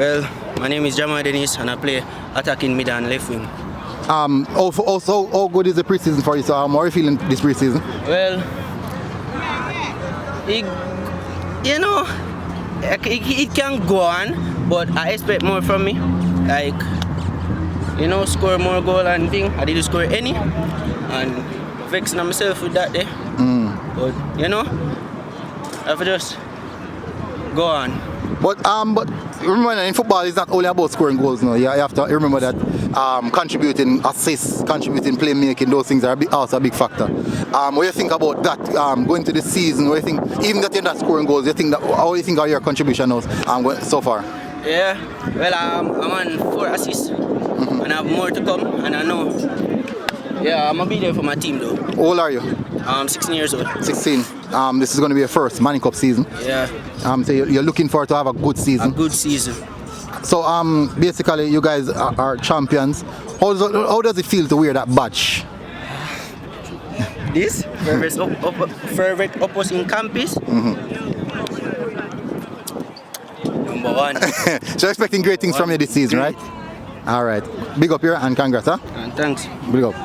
Well, my name is Jamoy and I play attacking mid and left wing. Also, how good is the preseason for you? So, how are you feeling this preseason? Well, it can go on, but I expect more from me. Like, score more goal and thing. I didn't score any, and vexing on myself with that day. But I have to just go on. But remember, in football, it's not only about scoring goals. No, you have to remember that contributing assists, contributing playmaking, those things are also a big factor. What do you think about that going to the season? What do you think, even that you're not scoring goals, how do you think are your contribution so far? Yeah, well, I'm on 4 assists, and I have more to come, and I know. Yeah, I'm gonna be there for my team though. How old are you? 16 years old. 16. This is going to be your first Manning Cup season. Yeah. So you're looking forward to have a good season. A good season. So basically, you guys are champions. How does it feel to wear that badge? This favorite opposing campus. Number 1. So expecting great things from you this season, right? All right. Big up here and congrats, huh? And thanks. Big up.